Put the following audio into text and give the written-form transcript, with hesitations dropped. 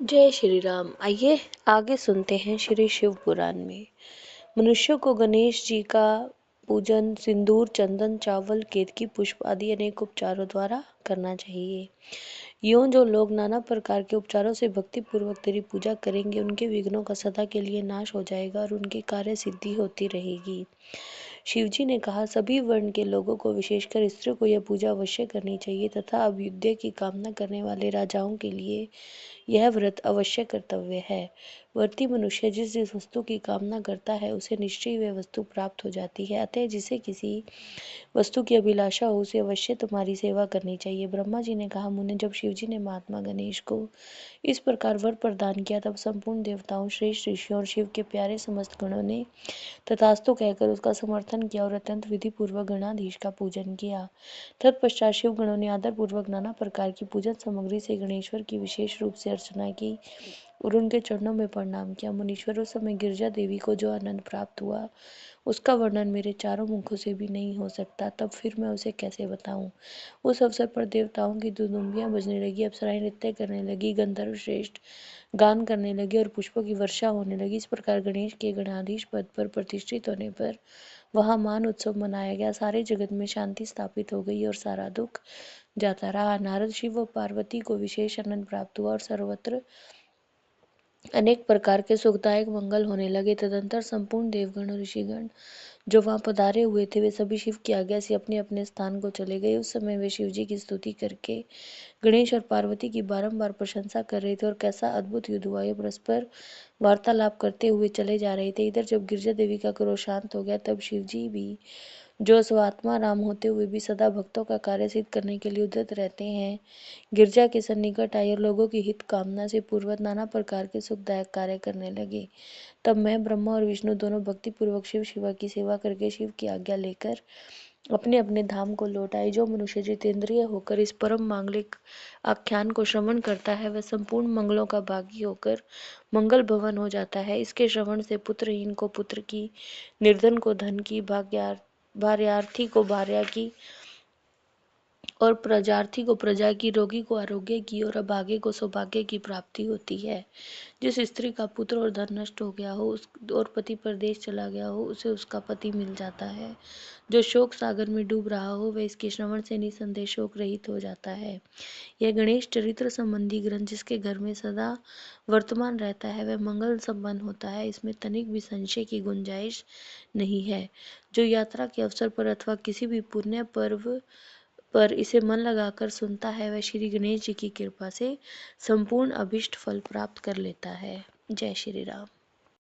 जय श्री राम। आइए आगे सुनते हैं श्री शिव पुराण में। मनुष्यों को गणेश जी का पूजन सिंदूर, चंदन, चावल, केतकी पुष्प आदि अनेक उपचारों द्वारा करना चाहिए। यूं जो लोग नाना प्रकार के उपचारों से भक्ति पूर्वक तेरी पूजा करेंगे, उनके विघ्नों का सदा के लिए नाश हो जाएगा और उनकी कार्य सिद्धि होती रहेगी। शिवजी ने कहा, सभी वर्ण के लोगों को, विशेषकर स्त्रियों को यह पूजा अवश्य करनी चाहिए तथा अभ्युदय की कामना करने वाले राजाओं के लिए यह व्रत अवश्य कर्तव्य है। व्रती मनुष्य जिस जिस वस्तु की कामना करता है, उसे निश्चय वह वस्तु प्राप्त हो जाती है। अतः जिसे किसी वस्तु की अभिलाषा हो, उसे अवश्य तुम्हारी सेवा करनी चाहिए। ब्रह्मा जी ने कहा, मुने, जब शिवजी ने महात्मा गणेश को इस प्रकार वर प्रदान किया, तब संपूर्ण देवताओं, श्रेष्ठ ऋषियों और शिव के प्यारे समस्त गणों ने तथास्तु कहकर उसका समर्थन किया और अत्यंत विधि पूर्वक गणाधीश का पूजन किया। तत्पश्चात शिव गणों ने आदर पूर्वक नाना प्रकार की पूजन सामग्री से गणेश्वर की विशेष रूप से अर्चना की और उनके चरणों में प्रणाम किया। मुनीश्वर, उस समय गिरजा देवी को जो आनंद प्राप्त हुआ, उसका वर्णन मेरे चारों मुखों से भी नहीं हो सकता। तब फिर मैं उसे कैसे बताऊं। उस अवसर पर देवताओं की दुदुम्बियां बजने लगी, अप्सराएं नृत्य करने लगी, गंधर्व श्रेष्ठ गान करने लगे और पुष्पों की वर्षा होने लगी। इस प्रकार गणेश के गणाधीश पद पर प्रतिष्ठित होने पर वहां मान उत्सव मनाया गया। सारे जगत में शांति स्थापित हो गई और सारा दुख जाता रहा। नारद, शिव व पार्वती को विशेष आनंद प्राप्त हुआ और सर्वत्र अनेक प्रकार के सुखदायक मंगल होने लगे। तदंतर संपूर्ण देवगण और ऋषिगण जो वहां पधारे हुए थे, वे सभी शिव की आज्ञा से अपने अपने स्थान को चले गए। उस समय वे शिवजी की स्तुति करके गणेश और पार्वती की बारंबार प्रशंसा कर रहे थे और कैसा अद्भुत युद्ध हुआ, ये परस्पर वार्तालाप करते हुए चले जा रहे थे। इधर जब गिरजा देवी का क्रोध शांत हो गया, तब शिवजी भी, जो स्वात्मा राम होते हुए भी सदा भक्तों का कार्य सिद्ध करने के लिए उद्यत रहते हैं, गिरजा के सन्निकट आए और लोगों की हित कामना से पूर्वत नाना प्रकार के सुखदायक कार्य करने लगे। तब मैं, ब्रह्मा और विष्णु दोनों भक्ति पूर्वक शिव शिवा की सेवा करके शिव की आज्ञा लेकर अपने अपने धाम को लौट आए। जो मनुष्य जितेंद्रिय होकर इस परम मांगलिक आख्यान को श्रवण करता है, वह संपूर्ण मंगलों का भागी होकर मंगल भवन हो जाता है। इसके श्रवण से पुत्रहीन को पुत्र की, निर्धन को धन की, भार्यार्थी को भार्या की और प्रजार्थी को प्रजा की, रोगी को आरोग्य की और अभागे को सौभाग्य की प्राप्ति होती है। जिस स्त्री का पुत्र और धन नष्ट हो गया हो और पति परदेश चला गया हो, उसे उसका पति मिल जाता है। जो शोक सागर में डूब रहा हो, वह इसके श्रवण से निसंदेह शोक रहित हो जाता है। यह गणेश चरित्र संबंधी ग्रंथ जिसके घर में सदा वर्तमान रहता है, वह मंगल संपन्न होता है। इसमें तनिक भी संशय की गुंजाइश नहीं है। जो यात्रा के अवसर पर अथवा किसी भी पुण्य पर्व पर इसे मन लगाकर सुनता है, वह श्री गणेश जी की कृपा से संपूर्ण अभिष्ट फल प्राप्त कर लेता है। जय श्री राम।